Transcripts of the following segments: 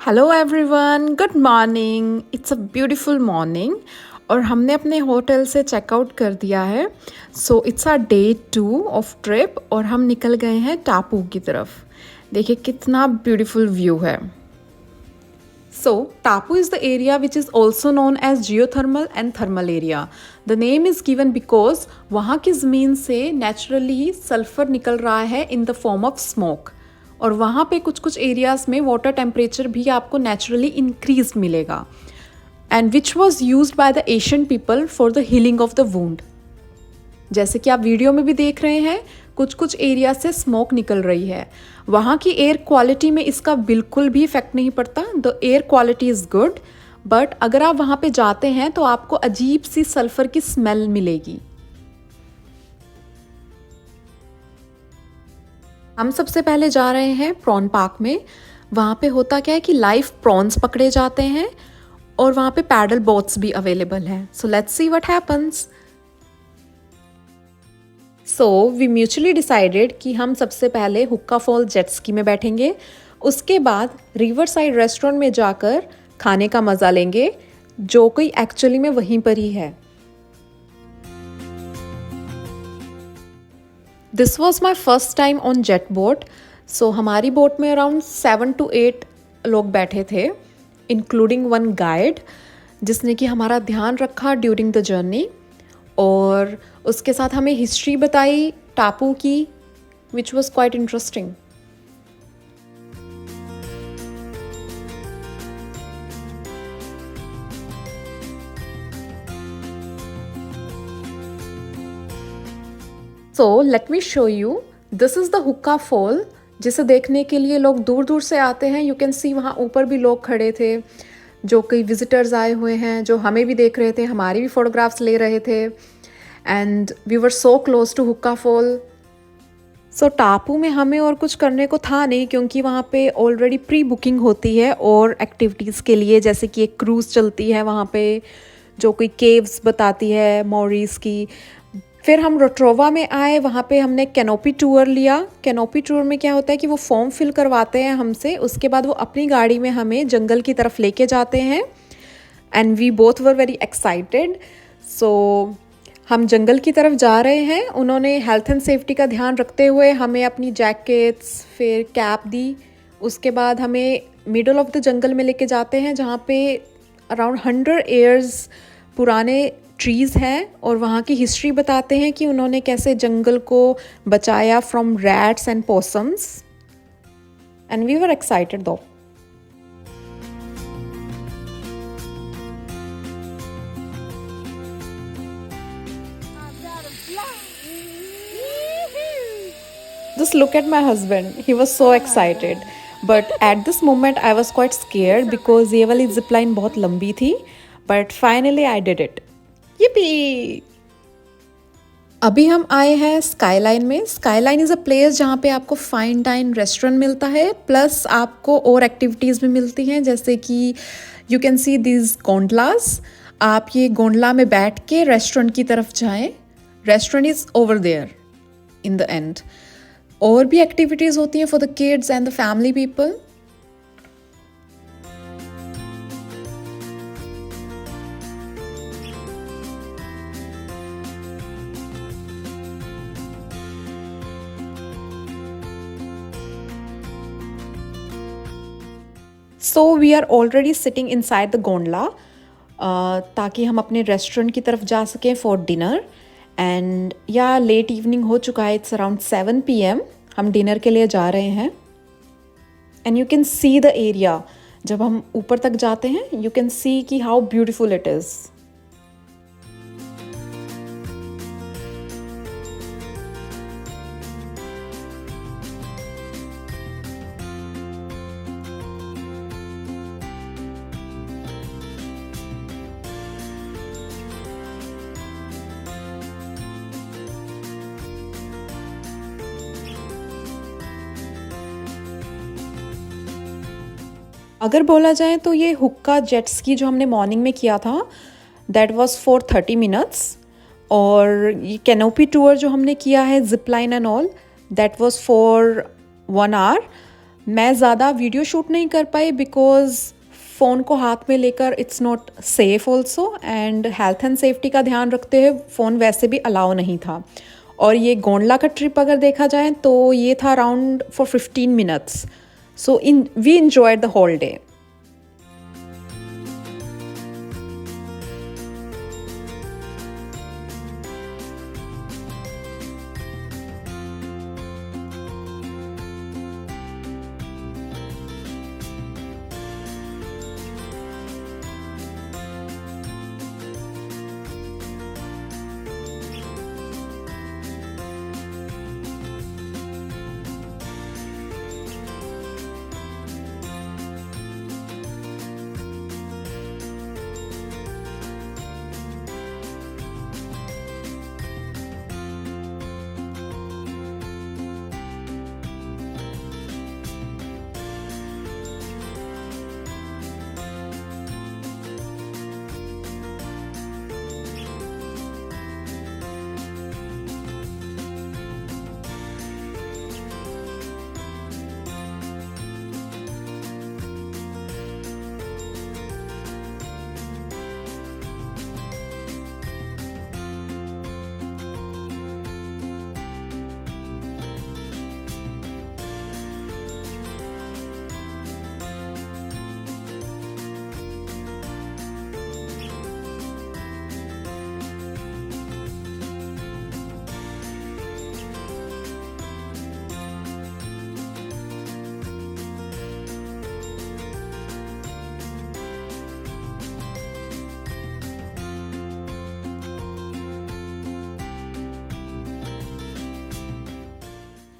Hello everyone, good morning. It's a beautiful morning और हमने अपने होटल से चेकआउट कर दिया है। So it's our day 2 of trip और हम निकल गए हैं टापू की तरफ। देखिए कितना ब्यूटीफुल व्यू है। So, Tapu is the area which is also known as geothermal and thermal area. The name is given because वहाँ की ज़मीन से naturally सल्फर निकल रहा है in the form of smoke. और वहाँ पे कुछ कुछ एरियाज में वाटर टेम्परेचर भी आपको नेचुरली इंक्रीज मिलेगा and which was use by the Asian people for the healing of the wound. जैसे कि आप वीडियो में भी देख रहे हैं, कुछ कुछ एरिया से स्मोक निकल रही है। वहाँ की एयर क्वालिटी में इसका बिल्कुल भी इफेक्ट नहीं पड़ता। The air quality is good, but अगर आप वहाँ पे जाते हैं तो आपको अजीब सी सल्फर की स्मेल मिलेगी। हम सबसे पहले जा रहे हैं प्रॉन पार्क में। वहाँ पे होता क्या है कि लाइव प्रॉन्स पकड़े जाते हैं और वहाँ पे पैडल बोट्स भी अवेलेबल हैं। So let's see what happens. So we mutually decided कि हम सबसे पहले हुक्का फॉल जेट स्की में बैठेंगे, उसके बाद रिवर साइड रेस्टोरेंट में जाकर खाने का मज़ा लेंगे, जो कोई एक्चुअली में वहीं पर ही है। This was my first time on jet boat. So हमारी बोट में अराउंड 7 to 8 लोग बैठे थे, इंक्लूडिंग वन गाइड जिसने कि हमारा ध्यान रखा ड्यूरिंग द जर्नी और उसके साथ हमें हिस्ट्री बताई टापू की, which was quite interesting. So let me show you, this is the हुक्का फॉल जिसे देखने के लिए लोग दूर दूर से आते हैं। यू कैन सी वहाँ ऊपर भी लोग खड़े थे, जो कई विजिटर्स आए हुए हैं, जो हमें भी देख रहे थे, हमारी भी फोटोग्राफ्स ले रहे थे and we were so close to हुक्का फॉल। सो टापू में हमें और कुछ करने को था नहीं, क्योंकि वहाँ पे ऑलरेडी प्री बुकिंग होती है और एक्टिविटीज़ के लिए, जैसे कि एक क्रूज़ चलती है वहाँ पे जो कोई केव्स बताती है मॉरिस की। फिर हम रोट्रोवा में आए, वहाँ पे हमने कैनोपी टूर लिया। कैनोपी टूर में क्या होता है कि वो फॉर्म फिल करवाते हैं हमसे, उसके बाद वो अपनी गाड़ी में हमें जंगल की तरफ लेके जाते हैं and we both were very excited. So हम जंगल की तरफ जा रहे हैं। उन्होंने हेल्थ एंड सेफ्टी का ध्यान रखते हुए हमें अपनी जैकेट्स फिर कैप दी। उसके बाद हमें मिडल ऑफ द जंगल में लेके जाते हैं, जहाँ पे अराउंड 100 ईयर्स पुराने ट्रीज़ हैं और वहाँ की हिस्ट्री बताते हैं कि उन्होंने कैसे जंगल को बचाया from rats and possums and we were excited too. Just look at my husband. He was so excited. But at this moment I was quite scared because ये वाली zip line बहुत लंबी थी. But finally I did it. Yippee! अभी हम आए हैं skyline में। स्काईलाइन इज़ अ प्लेस जहाँ पे आपको फाइन डाइन रेस्टोरेंट मिलता है, प्लस आपको और एक्टिविटीज़ भी मिलती हैं, जैसे कि यू कैन सी दिस गोंडलास। आप ये गोंडला में बैठ के रेस्टोरेंट की तरफ जाएं। Restaurant is over there in the end. और भी एक्टिविटीज़ होती हैं for the kids and the family people. So we are already sitting inside the gondola, ताकि हम अपने रेस्टोरेंट की तरफ जा सकें फॉर डिनर। एंड या लेट इवनिंग हो चुका है, इट्स अराउंड 7 PM। हम डिनर के लिए जा रहे हैं and you can see the area. जब हम ऊपर तक जाते हैं यू कैन सी कि हाउ ब्यूटिफुल इट इज़। अगर बोला जाए तो ये हुक्का जेट स्की जो हमने मॉर्निंग में किया था, दैट वाज फॉर 30 मिनट्स। और ये कैनोपी टूर जो हमने किया है zip line and all, that was for 1 hour। मैं ज़्यादा वीडियो शूट नहीं कर पाई बिकॉज़ फ़ोन को हाथ में लेकर it's not safe also, and health and safety का ध्यान रखते हुए फ़ोन वैसे भी अलाउ नहीं था। और ये गोंडला का ट्रिप अगर देखा जाए तो ये था around for 15 minutes, so in we enjoyed the whole day.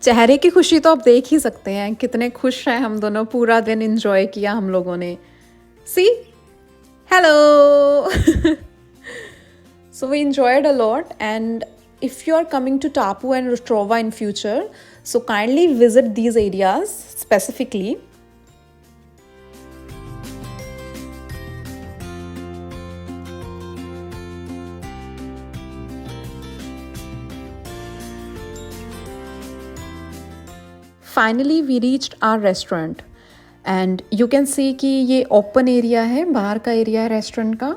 चेहरे की खुशी तो आप देख ही सकते हैं, कितने खुश हैं हम दोनों, पूरा दिन एंजॉय किया हम लोगों ने। सी, hello. So we enjoyed a lot, and if you are coming to Tapu and Rostrova in future, so kindly visit these areas specifically. Finally we reached our restaurant, and you can see कि ये open area है, बाहर का area है restaurant का।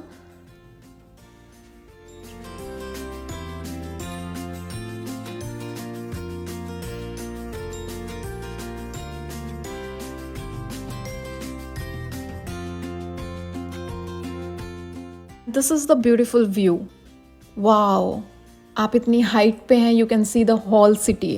This is the beautiful view. Wow! आप इतनी height पे हैं, you can see the whole city.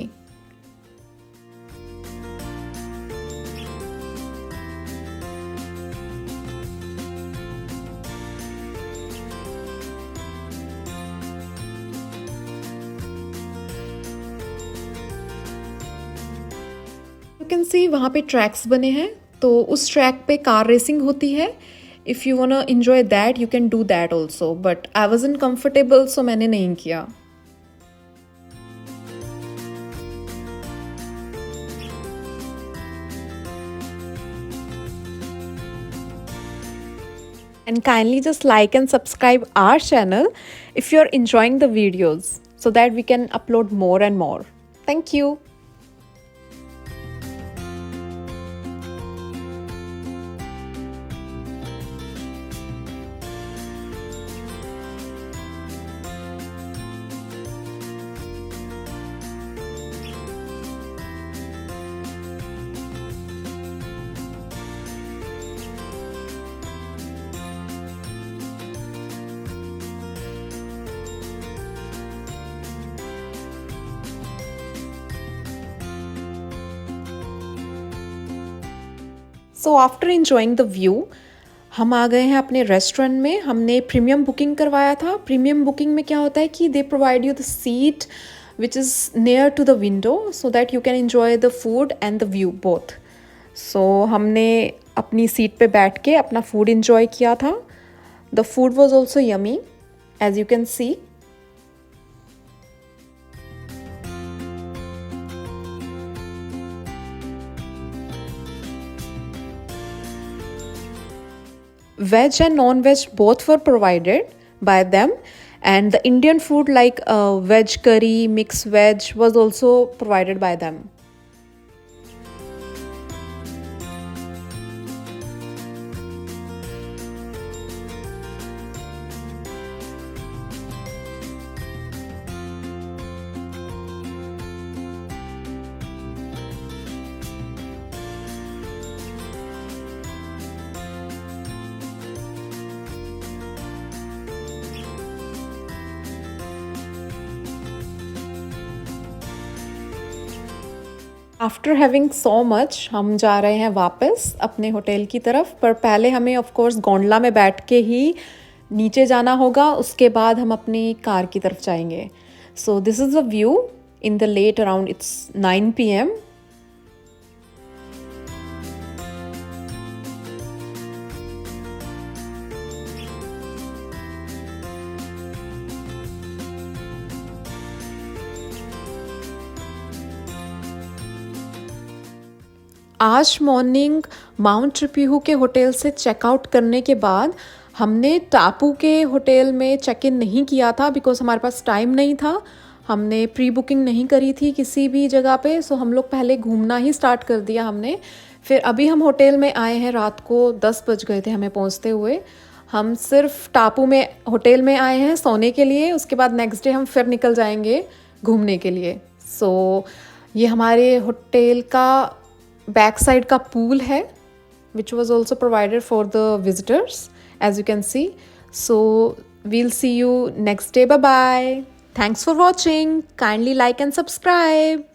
You can सी वहाँ पे ट्रैक्स बने हैं, तो उस ट्रैक पे कार रेसिंग होती है। If you wanna enjoy that you can do that also, but I was uncomfortable so मैंने नहीं किया। And kindly just like and subscribe our channel if you're enjoying the videos so that we can upload more and more. Thank you. So after enjoying the view हम आ गए हैं अपने restaurant में। हमने premium booking करवाया था। Premium booking में क्या होता है कि they provide you the seat which is near to the window so that you can enjoy the food and the view both. So हमने अपनी सीट पे बैठ के अपना फूड एंजॉय किया था। The food was also yummy as you can see. Veg and non-veg both were provided by them, and the Indian food like veg curry, mixed veg was also provided by them. After having so much हम जा रहे हैं वापस अपने hotel की तरफ, पर पहले हमें ऑफ कोर्स गोंडला में बैठ के ही नीचे जाना होगा, उसके बाद हम अपनी कार की तरफ जाएंगे. So this is the view in the late around it's 9 PM. आज मॉर्निंग माउंट ट्रिप्यू के होटल से चेकआउट करने के बाद हमने टापू के होटल में चेक इन नहीं किया था, बिकॉज़ हमारे पास टाइम नहीं था. हमने प्री बुकिंग नहीं करी थी किसी भी जगह पे, सो हम लोग पहले घूमना ही स्टार्ट कर दिया हमने. फिर अभी हम होटल में आए हैं, रात को 10 बज गए थे हमें पहुंचते हुए. हम सिर्फ टापू में होटल में आए हैं सोने के लिए, उसके बाद नेक्स्ट डे हम फिर निकल जाएंगे घूमने के लिए. सो ये हमारे होटल का बैक साइड का पूल है, which was also provided for the visitors, as you can see. So we'll see you next day. Bye bye. Thanks for watching. Kindly like and subscribe.